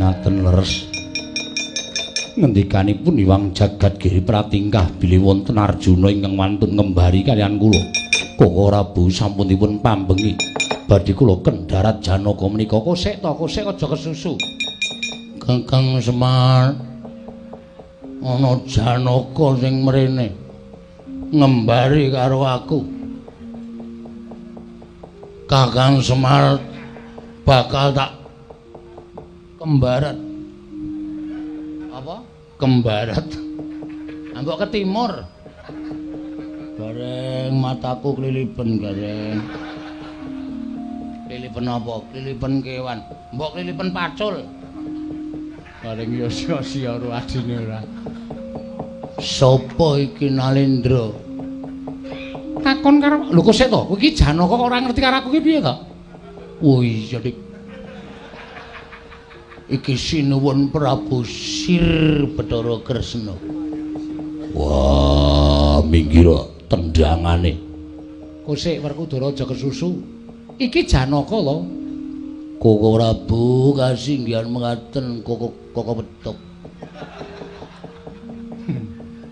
ngaten leres. Ngendikanipun Hyang Jagat Giri Pratingkah bilih wonten Arjuna ingkang wantun ngembari kaliyan kula. Koko Prabu sampun dipun pambengi. Badhe kula kendharat Janaka menika kosek aja kesusu. Kakang Semar ana Janaka sing mrene ngembari karo aku. Kakang Semar bakal tak kembarat. Apa? Kembarat. Ambok ke timur. Bareng mataku klilipen gareng. Klilipen apa? Klilipen kewan. Mbok klilipen pacul. Bareng ya sia-sia ora adine ora. Sopo iki Nalendra? Takon karo lho kok sik to? Kowe iki Janaka kok ora ngerti karo aku iki piye to? Oh iya Dik. Iki sinuwun Prabu Sir Bathara Kresna. Wah, minggir tendangane. Kok sik Werkudara aja kesusu. Iki Janaka lho. Koko Prabu kasinggihan mengaten koko betuk.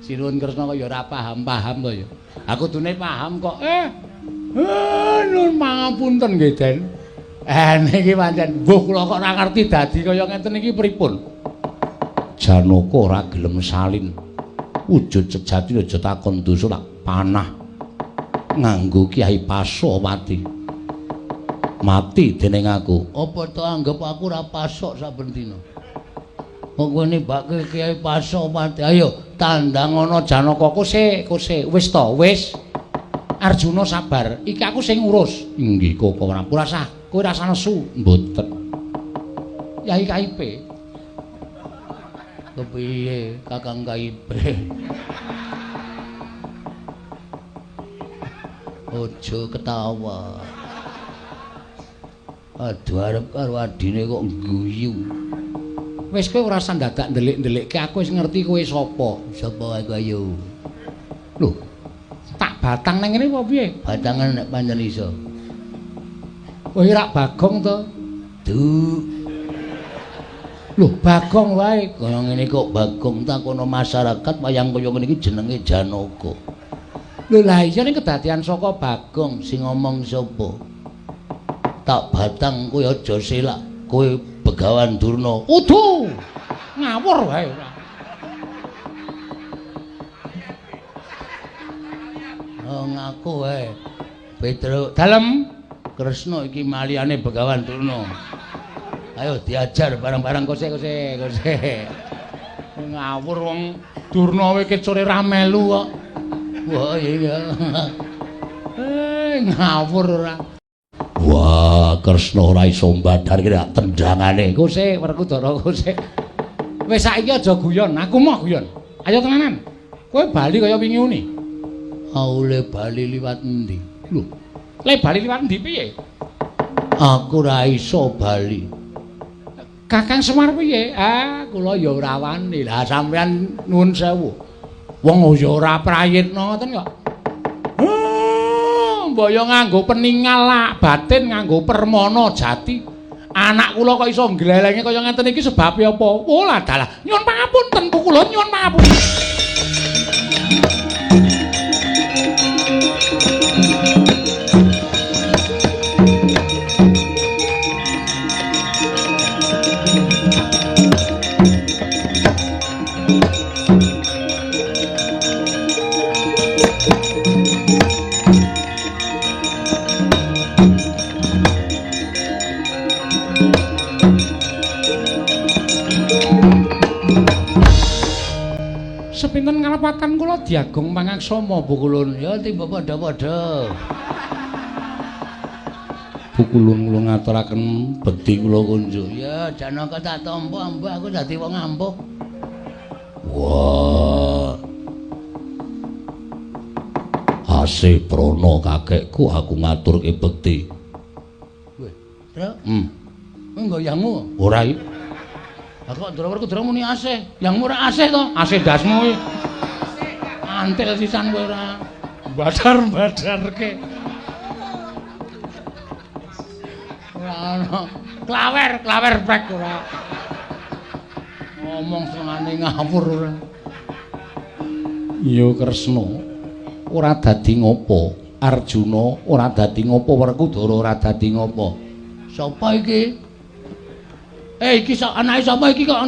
Sinuwun Kresna kok ya ora paham-paham to ya. Aku dune paham kok. Nun pangapunten nggih, Den. Niki pancen mbuh kula kok ora ngerti dadi kaya ngeten iki pripun. Janaka ora gelem salin. Wujud sejati aja takon dosa tak panah. Nganggo Kyai Pasopati. Mati dening aku. Apa to anggap aku ora pasok saben dina? Kok kowe nibake Kyai Pasopati. Ayo tandang ana Janaka kose. Wis to, wis. Arjuna sabar. Iki aku sing ngurus. Inggih, kok ora usah. Kowe rasa nesu. Mboten. Yai KIP. Kepiye Kakang KIP? Ojo ketawa. Aduh arep karo adine kok guyu. Wis kowe ora usah dadak ndelik-ndelikke aku wis ngerti kowe sapa. Sapa aku ayo. Lho, tak batang nang ngene apa piye? Batangan nek pancen iso. Kowe rak Bagong to? Duh. Lho, Bagong wae. Kaya ngene kok Bagong takono masyarakat wayang kaya ngene iki jenenge Janaka. Lho lah iya ning kedadian saka Bagong sing ngomong sapa? Tak batang kowe aja selak. Kowe Begawan Durna. Udu. Ngawur wae ora. Oh ngaku wae. Petruk dalem Kresna iki maliyane Begawan Durna. Ayo diajar bareng-bareng kose. Ngawur wong Durna wae kecure ra melu kok. Wah iya. Ngawur ora. Wah, Kresna ora iso mbadar iki rak tendangane. Kose Werkudara kose. Wis saiki aja guyon, aku mau guyon. Ayo tenanan. Kowe bali kaya wingi uni. Aule bali liwat endi? Lho, le bali liwat endi piye? Aku ora iso bali. Kakang Semar piye? Kula ya ora wani. Lah sampean nuwun sewu. Wong ya ora prayitna ngoten kok. Mbaya nganggo peningal lak batin nganggo permana jati. Anak kula kok iso glelenge kaya ngeten iki sebabe apa? Oh lah dalah. Nyuwun pangapunten kula nyuwun pangapunten. Sepinten ngarepaken kula diagong pangaksama Bu Kulun. Ya tiba padha-padha. Bu Kulun kula ngaturaken bekti kula kunjuk. Ya Janaka tak tampa ambuh aku dadi wong ampuh. Wah. Asih prana kakekku aku ngaturke bekti. Weh, Tru. Nggoyangmu ora iki. Lah kok Ndara Werkudara muni asih, yang ora asih to? Asih dasmu iki. Antil sisan kowe ora badar-badarke. Ora ono. Klawer prek ora. Ngomong senengane ngawur ora. Iya Kresna. Ora dadi ngopo? Arjuna ora dadi ngopo? Werkudara ora dadi ngopo? Sapa iki? Iki anake sapa iki kok?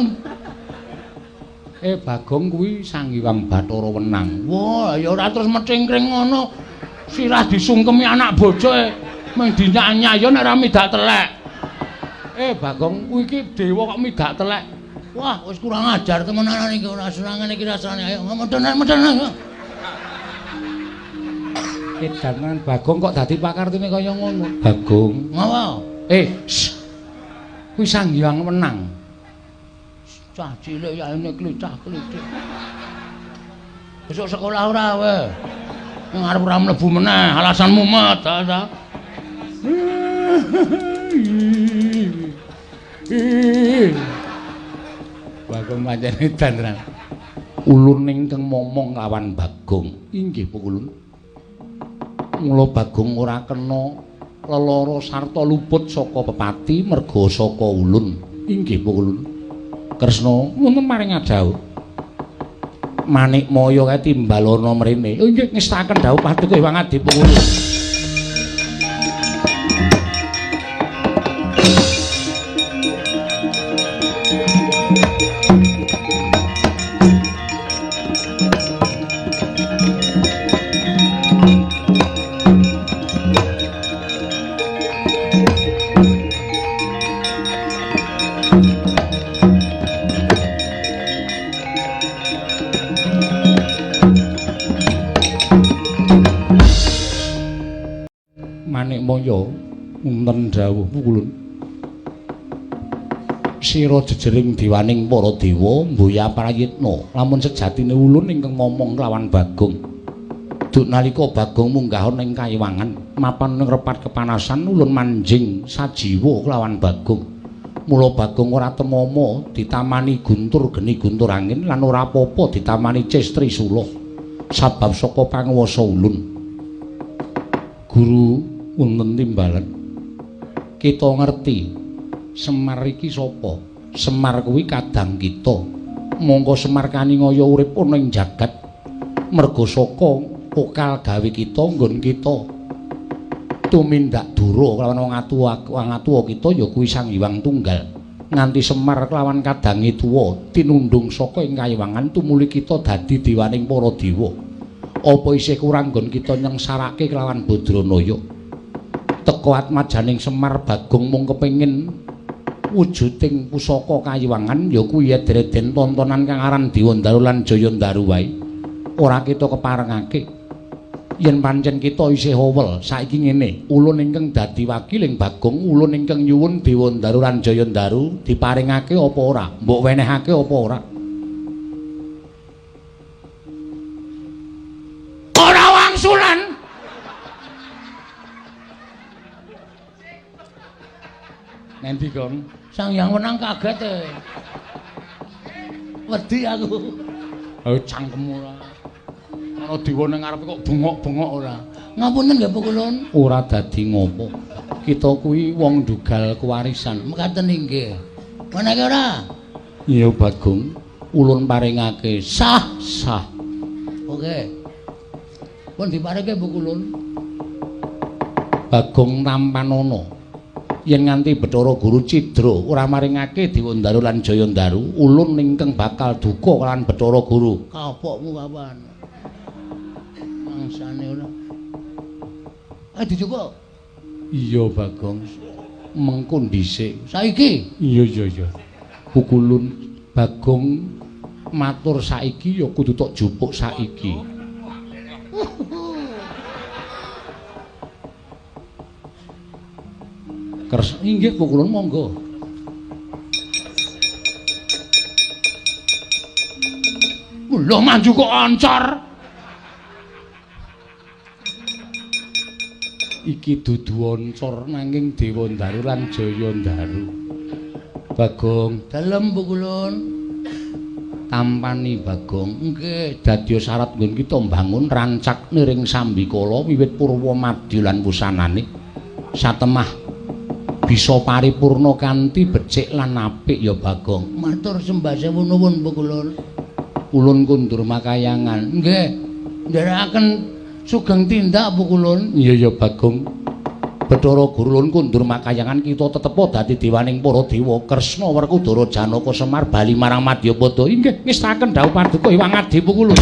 Bagong kuwi Sang Hyang Bathara Wenang. Wah, ya ora terus mecingkring ngono. Sirah disungkemi anak bojoe. Mung dinyanyi ya nek ora midak telek. Bagong kuwi iki dewa kok midak telek. Wah, wis kurang ajar temenan iki ora serangan iki rasane. Ayo medhen. Edanan Bagong kok dadi pakartine kaya ngono. Bagong. Ngopo? Kuwi Sang Hyang Wenang. Cah cilik ya ini klicah-klicik. Besok sekolah ora we. Ning arep ora mlebu meneh, alasan mumet ta. Bagong pancen edan. Ulun ingkang momong lawan Bagong. Inggih Pukulun. Mula Bagong ora kena lelara sarta luput saka pepati merga saka ulun. Inggih Pukulun. Kresna wonten maring adhawuh. Manikmaya kae timbalana mrene. Nggih ngestaken dawuh paduka Hyang Adi Pukulun. Manikmaya wonten dawuh Pukulun. Sira jejering diwaning para dewa mboya prayitna lamun sejatine ulun ingkang momong kelawan Bagong. Duk nalika Bagong munggah ing kayiwangan mapan ing repat kepanasan ulun manjing sajiwa kelawan Bagong. Mula Bagong ora temama ditamani guntur geni guntur angin lan ora apa-apa ditamani cis trisula sabab saka panguwasa ulun. Guru wonten timbalan. Kita ngerti Semar iki sapa? Semar kuwi kadang kita. Monggo Semar kaningaya urip ana ing jagat merga saka pokal gawe kita nggon kita. Tumindak dura kelawan wong atuwa kita ya kuwi Sang Hyang Tunggal. Nganti Semar kelawan kadange tuwa tinundung saka ing kayiwangan tumuli kita dadi dewaning para dewa. Apa isih kurang nggon kita nyengsarake kelawan Badranaya? Teka atmajaning Semar Bagong mung kepengin wujuding pusaka kayiwangan ya kuwi edreden tontonan kang aran Dewandaru lan Jayandaru wae. Ora kita keparengake. Yen pancen kita isih howel saiki ngene, ulun ingkang dadi wakiling Bagong, ulun ingkang nyuwun Dewandaru lan Jayandaru diparingake apa ora? Mbok wenehake apa ora? Ora wangsulan. Nanti Gong, Sang Hyang Wenang kaget wedi aku. Ayo cangkemmu ora. Ana dewa ning ngarepe kok bengok-bengok ora. Ngapunten nggih Pukulun. Ora dadi ngopo. Kita kuwi wong dugal kewarisan. Mekaten inggih. Menake ora? Iya Bagong, ulun paringake sah. Oke. Pun diparingke Pukulun. Bagong Rampanana. Yen nganti Bathara Guru Cidra ora maringake Dewandaru lan Jayandaru, ulun ingkang bakal duka kelawan Bathara Guru. Kapokmu kapan? Mangsane ora. Dicukup. Iya Bagong. Mengko dhisik. Saiki? Iya. Pukulun Bagong matur saiki ya kudu tok jupuk saiki. Inggih Pukulun monggo. Lho maju kok ancor. Iki dudu ancor nanging Dewandaru lan Jayandaru. Bagong, dalem Pukulun. Tampani Bagong, nggih dadi syarat nggon kita mbangun rancak niring Sambikala wiwit purwa madya lan wusanane. Satemah bisa paripurna kanthi becik lan apik ya Bagong. Matur sembah sewu nuwun Bu Kulon. Ulun kundur makayangan. Nggih. Nderekaken sugeng tindak Bu Kulon. Iya ya Bagong. Bathara Guru Ulun kundur makayangan kita tetepo dadi dewaning para dewa Kresna Werkudara Janaka Semar bali marang Madyapada. Inggih ngestaken dawuh paduka Hyang Adi Bu Kulon.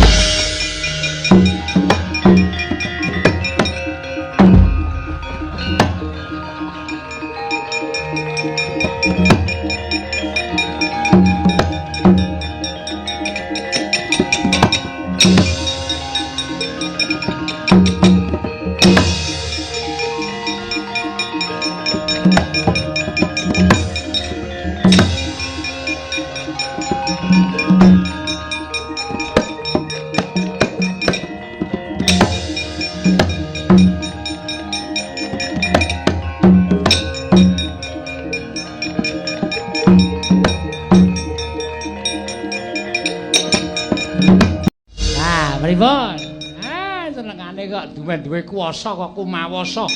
Duwe kuwasa kok kumawasa.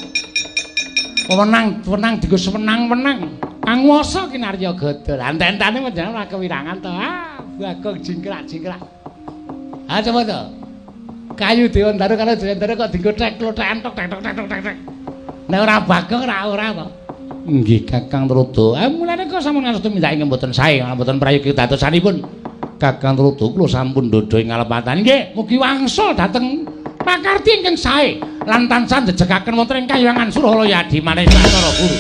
Wenang digo sewenang-wenang. Kang wasa kinarya gada. Enten-entane panjenengan ora kewirangan to. Bagong jingkrak-jingkrak. Coba to. Kayu Dewandara karo Dewandara kok dienggo tek-klotheken tok tek. Nek ora Bagong ora to. Nggih Kakang Trudo. Mulane kok sampun ngastu mindhake mboten sae, mboten prayogi dadosanipun. Kakang Trudo kula sampun ndodho ing ngalepatan. Nggih, mugi wangsul dhateng pakarti ingkang sae lan tansah njejekaken wonten ing Kahyangan Suralaya Adi maneh Bathara Guru.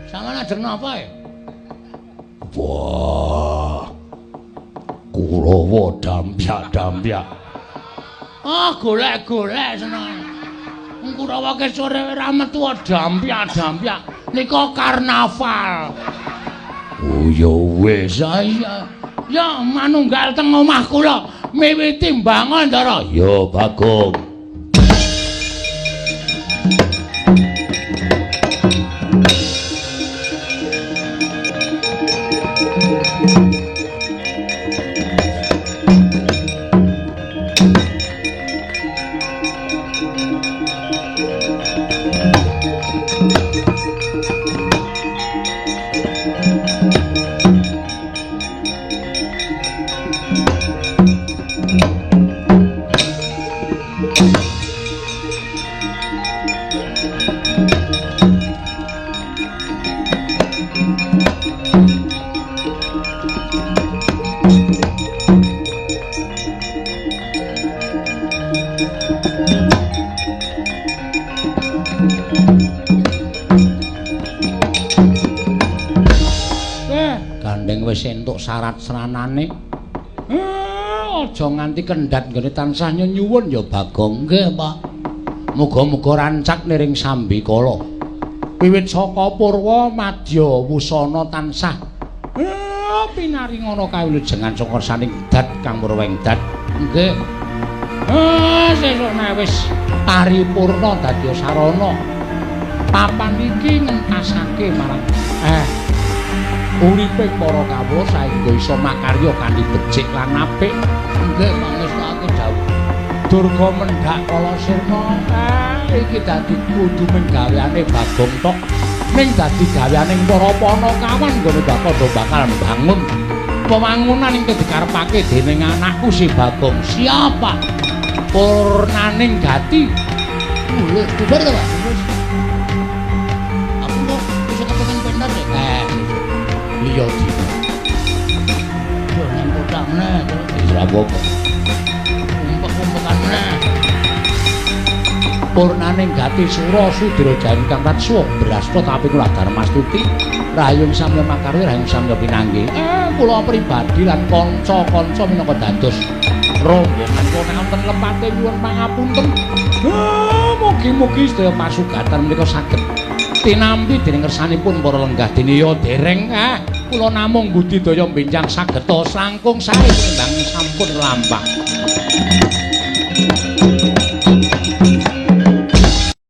Sampeyan ajeng napa ya? Wah, Kurawa dampyak. Golek-golek seneng. Kurawa ke sore ora metu dampyak. Nika karnaval. Oh ya wis, ya manunggal teng omah kula miwiti mbangun Ndara. Ya Bagong. Entuk syarat seranane. Aja nganti kendhat nggone tansah nyuwun ya Bagong. Nggih, Pak. Muga-muga rancak niring sambikala. Wiwit saka purwa madya wusana tansah pinaringana kawilujengan saka saning dat kang murwengdat. Nggih. Sesuk wis paripurna dadi sarana. Papan iki ngentasake marang uriping para kawula saengga isa makarya kanthi becik lan apik. Nggih mangestake dawuh Durga mendhak kala sirna iki dadi kudu menggaweane Bagong tok ning dadi gaweaning para Panakawan nggone bakal mbangun pembangunan ing dikarepake dening anakku si Bagong. Siapa? Purnaning Gati. Lho, bubar to, Pak? Aku kok bisa kepengen bener ya. Iya di. Yo nang kotak meneh, ora apa-apa. Umpek-umpekan meneh. Purnaning Gati Sura Sudira Jayan kang Ratsuwa Brasta tapi kula Darmastuti Rahayu Samya Makarya Rahayu Samya Pinanggih. Kula pribadi lan kanca-kanca minangka dados rombongan kula wonten lepate nyuwun pangapunten. Mugi-mugi sedaya pasugatan menika saged tinampi dening kersanipun para lenggah dene ya dereng kula namung budidaya benjang sageta langkung sae timbang sampun lampah.